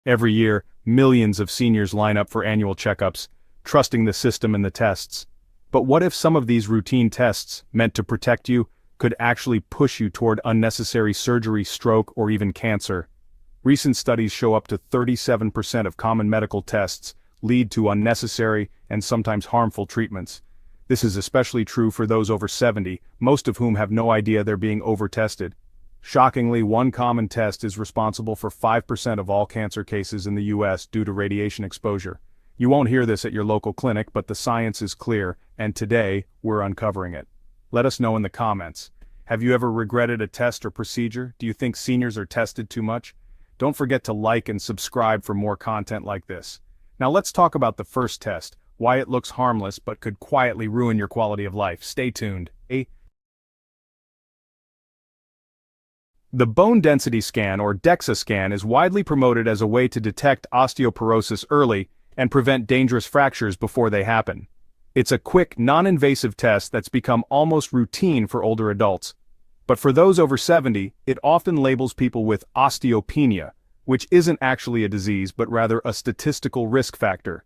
Every year, millions of seniors line up for annual checkups, trusting the system and the tests. But what if some of these routine tests, meant to protect you, could actually push you toward unnecessary surgery, stroke, or even cancer? Recent studies show up to 37% of common medical tests lead to unnecessary and sometimes harmful treatments. This is especially true for those over 70, most of whom have no idea they're being over-tested. Shockingly, one common test is responsible for 5% of all cancer cases in the US due to radiation exposure. You won't hear this at your local clinic, but the science is clear, and today, we're uncovering it. Let us know in the comments. Have you ever regretted a test or procedure? Do you think seniors are tested too much? Don't forget to like and subscribe for more content like this. Now let's talk about the first test, why it looks harmless but could quietly ruin your quality of life. Stay tuned. The bone density scan, or DEXA scan, is widely promoted as a way to detect osteoporosis early and prevent dangerous fractures before they happen. It's a quick, non-invasive test that's become almost routine for older adults. But for those over 70, it often labels people with osteopenia, which isn't actually a disease but rather a statistical risk factor.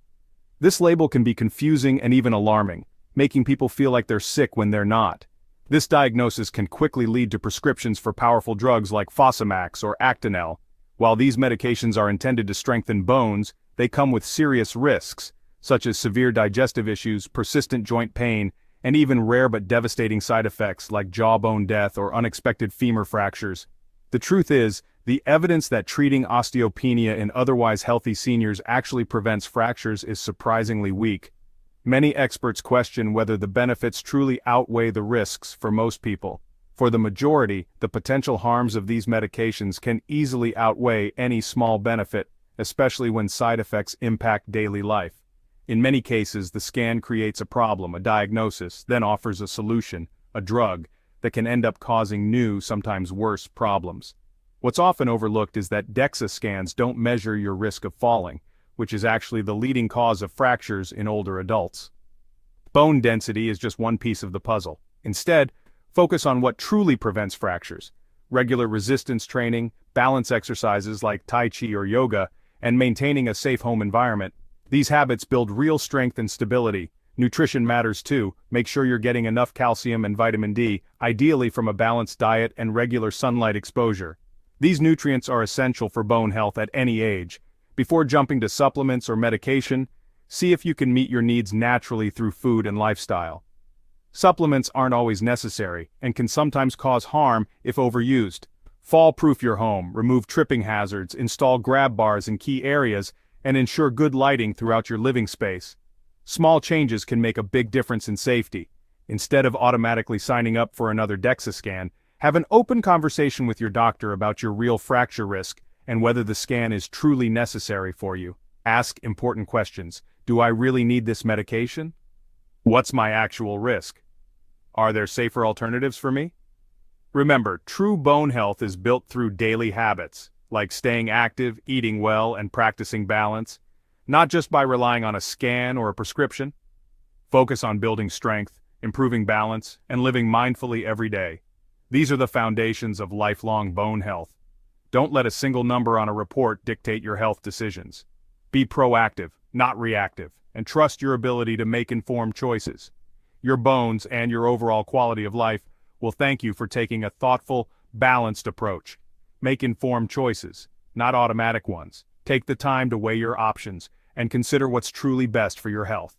This label can be confusing and even alarming, making people feel like they're sick when they're not. This diagnosis can quickly lead to prescriptions for powerful drugs like Fosamax or Actonel. While these medications are intended to strengthen bones, they come with serious risks, such as severe digestive issues, persistent joint pain, and even rare but devastating side effects like jawbone death or unexpected femur fractures. The truth is, the evidence that treating osteopenia in otherwise healthy seniors actually prevents fractures is surprisingly weak. Many experts question whether the benefits truly outweigh the risks for most people. For the majority, the potential harms of these medications can easily outweigh any small benefit, especially when side effects impact daily life. In many cases, the scan creates a problem, a diagnosis, then offers a solution, a drug, that can end up causing new, sometimes worse, problems. What's often overlooked is that DEXA scans don't measure your risk of falling, which is actually the leading cause of fractures in older adults. Bone density is just one piece of the puzzle. Instead, focus on what truly prevents fractures. Regular resistance training, balance exercises like Tai Chi or yoga, and maintaining a safe home environment. These habits build real strength and stability. Nutrition matters too. Make sure you're getting enough calcium and vitamin D, ideally from a balanced diet and regular sunlight exposure. These nutrients are essential for bone health at any age. Before jumping to supplements or medication, see if you can meet your needs naturally through food and lifestyle. Supplements aren't always necessary and can sometimes cause harm if overused. Fall-proof your home, remove tripping hazards, install grab bars in key areas, and ensure good lighting throughout your living space. Small changes can make a big difference in safety. Instead of automatically signing up for another DEXA scan, have an open conversation with your doctor about your real fracture risk and whether the scan is truly necessary for you. Ask important questions. Do I really need this medication? What's my actual risk? Are there safer alternatives for me? Remember, true bone health is built through daily habits, like staying active, eating well, and practicing balance, not just by relying on a scan or a prescription. Focus on building strength, improving balance, and living mindfully every day. These are the foundations of lifelong bone health. Don't let a single number on a report dictate your health decisions. Be proactive, not reactive, and trust your ability to make informed choices. Your bones and your overall quality of life will thank you for taking a thoughtful, balanced approach. Make informed choices, not automatic ones. Take the time to weigh your options and consider what's truly best for your health.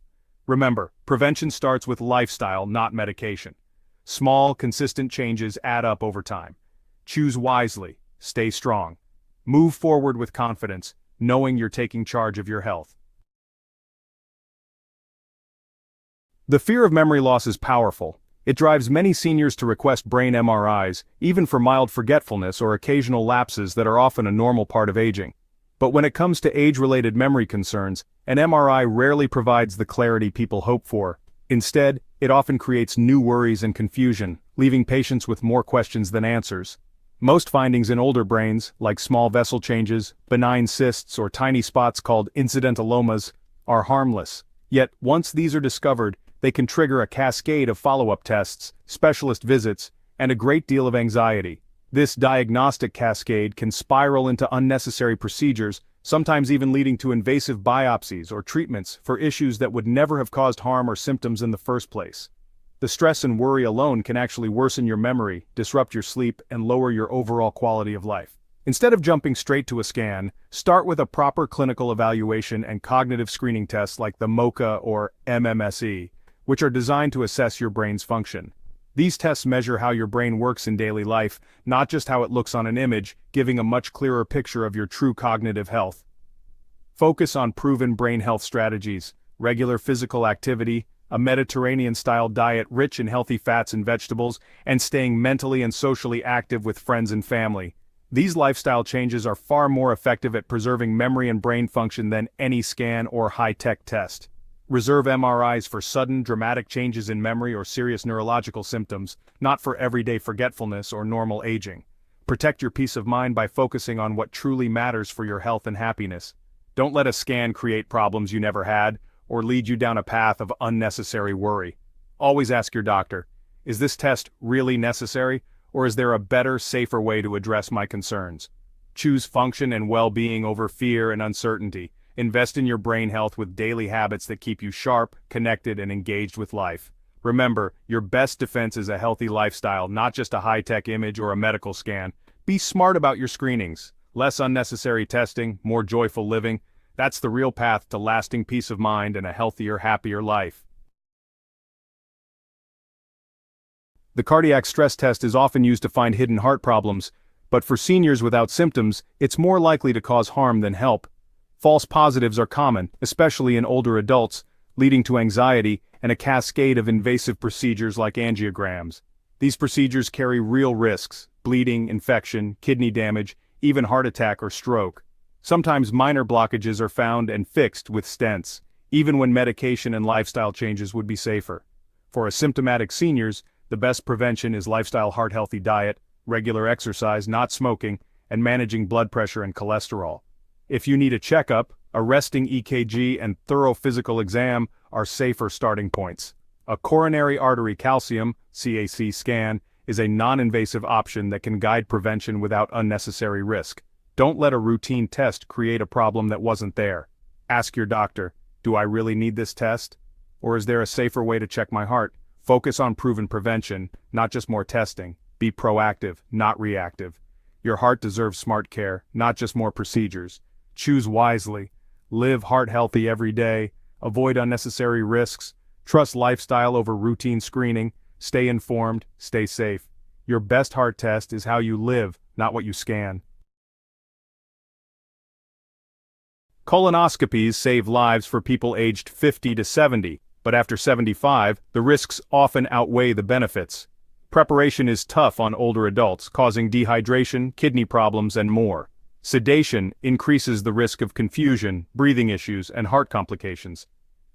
Remember, prevention starts with lifestyle, not medication. Small, consistent changes add up over time. Choose wisely. Stay strong. Move forward with confidence, knowing you're taking charge of your health. The fear of memory loss is powerful. It drives many seniors to request brain MRIs, even for mild forgetfulness or occasional lapses that are often a normal part of aging. But when it comes to age-related memory concerns, an MRI rarely provides the clarity people hope for. Instead, it often creates new worries and confusion, leaving patients with more questions than answers. Most findings in older brains, like small vessel changes, benign cysts, or tiny spots called incidentalomas, are harmless. Yet, once these are discovered, they can trigger a cascade of follow-up tests, specialist visits, and a great deal of anxiety. This diagnostic cascade can spiral into unnecessary procedures, sometimes even leading to invasive biopsies or treatments for issues that would never have caused harm or symptoms in the first place. The stress and worry alone can actually worsen your memory, disrupt your sleep, and lower your overall quality of life. Instead of jumping straight to a scan, start with a proper clinical evaluation and cognitive screening tests like the MoCA or MMSE, which are designed to assess your brain's function. These tests measure how your brain works in daily life, not just how it looks on an image, giving a much clearer picture of your true cognitive health. Focus on proven brain health strategies, regular physical activity, a Mediterranean-style diet rich in healthy fats and vegetables, and staying mentally and socially active with friends and family. These lifestyle changes are far more effective at preserving memory and brain function than any scan or high-tech test. Reserve MRIs for sudden, dramatic changes in memory or serious neurological symptoms, not for everyday forgetfulness or normal aging. Protect your peace of mind by focusing on what truly matters for your health and happiness. Don't let a scan create problems you never had, or lead you down a path of unnecessary worry. Always ask your doctor, is this test really necessary, or is there a better, safer way to address my concerns? Choose function and well-being over fear and uncertainty. Invest in your brain health with daily habits that keep you sharp, connected, and engaged with life. Remember, your best defense is a healthy lifestyle, not just a high-tech image or a medical scan. Be smart about your screenings. Less unnecessary testing, more joyful living. That's the real path to lasting peace of mind and a healthier, happier life. The cardiac stress test is often used to find hidden heart problems, but for seniors without symptoms, it's more likely to cause harm than help. False positives are common, especially in older adults, leading to anxiety and a cascade of invasive procedures like angiograms. These procedures carry real risks: bleeding, infection, kidney damage, even heart attack or stroke. Sometimes minor blockages are found and fixed with stents, even when medication and lifestyle changes would be safer. For asymptomatic seniors, the best prevention is lifestyle heart-healthy diet, regular exercise, not smoking, and managing blood pressure and cholesterol. If you need a checkup, a resting EKG and thorough physical exam are safer starting points. A coronary artery calcium (CAC) scan is a non-invasive option that can guide prevention without unnecessary risk. Don't let a routine test create a problem that wasn't there. Ask your doctor, do I really need this test? Or is there a safer way to check my heart? Focus on proven prevention, not just more testing. Be proactive, not reactive. Your heart deserves smart care, not just more procedures. Choose wisely. Live heart healthy every day. Avoid unnecessary risks. Trust lifestyle over routine screening. Stay informed, stay safe. Your best heart test is how you live, not what you scan. Colonoscopies save lives for people aged 50 to 70, but after 75, the risks often outweigh the benefits. Preparation is tough on older adults, causing dehydration, kidney problems, and more. Sedation increases the risk of confusion, breathing issues, and heart complications.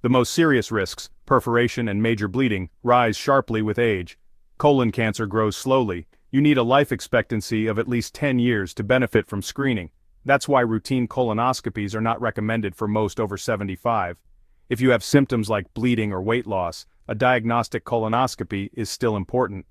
The most serious risks, perforation and major bleeding, rise sharply with age. Colon cancer grows slowly. You need a life expectancy of at least 10 years to benefit from screening. That's why routine colonoscopies are not recommended for most over 75. If you have symptoms like bleeding or weight loss, a diagnostic colonoscopy is still important.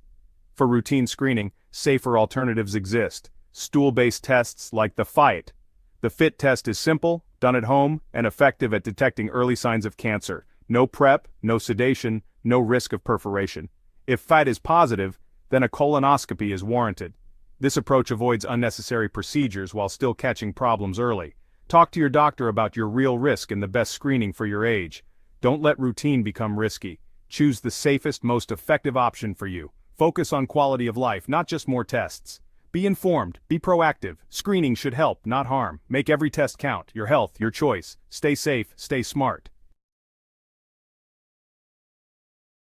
For routine screening, safer alternatives exist. Stool-based tests like the FIT. The FIT test is simple, done at home, and effective at detecting early signs of cancer. No prep, no sedation, no risk of perforation. If FIT is positive, then a colonoscopy is warranted. This approach avoids unnecessary procedures while still catching problems early. Talk to your doctor about your real risk and the best screening for your age. Don't let routine become risky. Choose the safest, most effective option for you. Focus on quality of life, not just more tests. Be informed, be proactive. Screening should help, not harm. Make every test count. Your health, your choice. Stay safe, stay smart.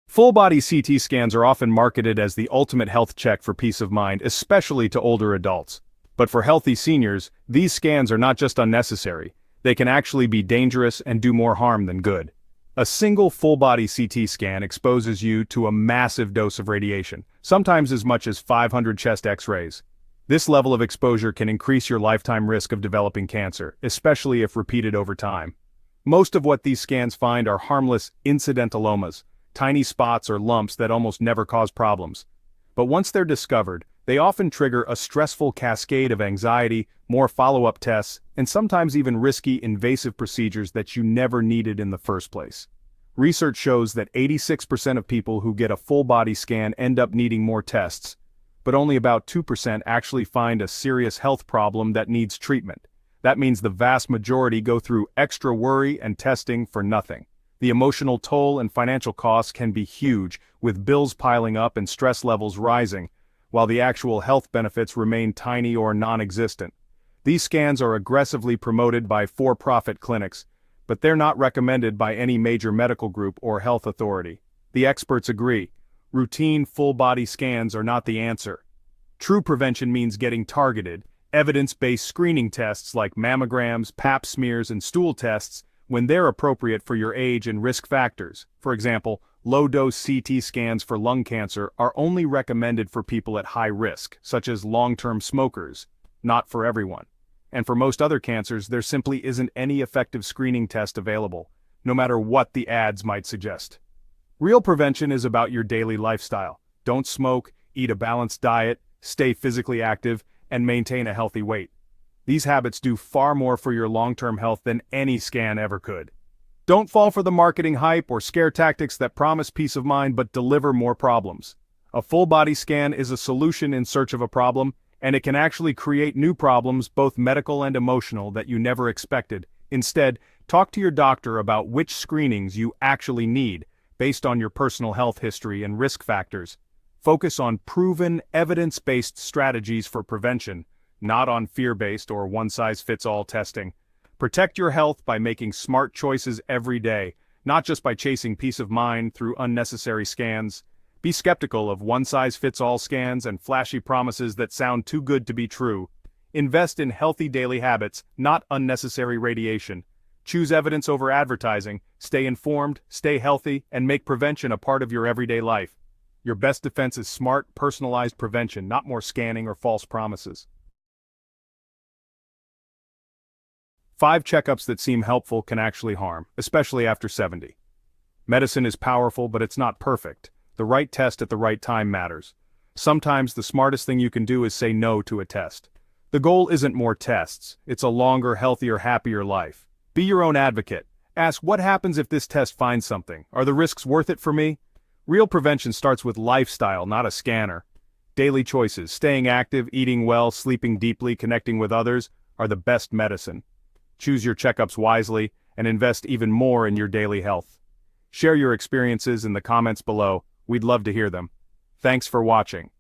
Full-body CT scans are often marketed as the ultimate health check for peace of mind, especially to older adults. But for healthy seniors, these scans are not just unnecessary. They can actually be dangerous and do more harm than good. A single full-body CT scan exposes you to a massive dose of radiation, sometimes as much as 500 chest X-rays. This level of exposure can increase your lifetime risk of developing cancer, especially if repeated over time. Most of what these scans find are harmless incidentalomas, tiny spots or lumps that almost never cause problems. But once they're discovered, They often trigger a stressful cascade of anxiety, more follow-up tests, and sometimes even risky invasive procedures that you never needed in the first place. Research shows that 86% of people who get a full-body scan end up needing more tests, but only about 2% actually find a serious health problem that needs treatment. That means the vast majority go through extra worry and testing for nothing. The emotional toll and financial costs can be huge, with bills piling up and stress levels rising, while the actual health benefits remain tiny or non-existent. These scans are aggressively promoted by for-profit clinics, but they're not recommended by any major medical group or health authority. The experts agree. Routine full-body scans are not the answer. True prevention means getting targeted, evidence-based screening tests like mammograms, pap smears, and stool tests when they're appropriate for your age and risk factors. For example, low-dose CT scans for lung cancer are only recommended for people at high risk, such as long-term smokers, not for everyone. And for most other cancers, there simply isn't any effective screening test available, no matter what the ads might suggest. Real prevention is about your daily lifestyle. Don't smoke, eat a balanced diet, stay physically active, and maintain a healthy weight. These habits do far more for your long-term health than any scan ever could. Don't fall for the marketing hype or scare tactics that promise peace of mind but deliver more problems. A full-body scan is a solution in search of a problem, and it can actually create new problems, both medical and emotional, that you never expected. Instead, talk to your doctor about which screenings you actually need, based on your personal health history and risk factors. Focus on proven, evidence-based strategies for prevention, not on fear-based or one-size-fits-all testing. Protect your health by making smart choices every day, not just by chasing peace of mind through unnecessary scans. Be skeptical of one-size-fits-all scans and flashy promises that sound too good to be true. Invest in healthy daily habits, not unnecessary radiation. Choose evidence over advertising, stay informed, stay healthy, and make prevention a part of your everyday life. Your best defense is smart, personalized prevention, not more scanning or false promises. 5 checkups that seem helpful can actually harm, especially after 70. Medicine is powerful, but it's not perfect. The right test at the right time matters. Sometimes the smartest thing you can do is say no to a test. The goal isn't more tests, it's a longer, healthier, happier life. Be your own advocate. Ask, what happens if this test finds something? Are the risks worth it for me? Real prevention starts with lifestyle, not a scanner. Daily choices, staying active, eating well, sleeping deeply, connecting with others, are the best medicine. Choose your checkups wisely, and invest even more in your daily health. Share your experiences in the comments below. We'd love to hear them. Thanks for watching.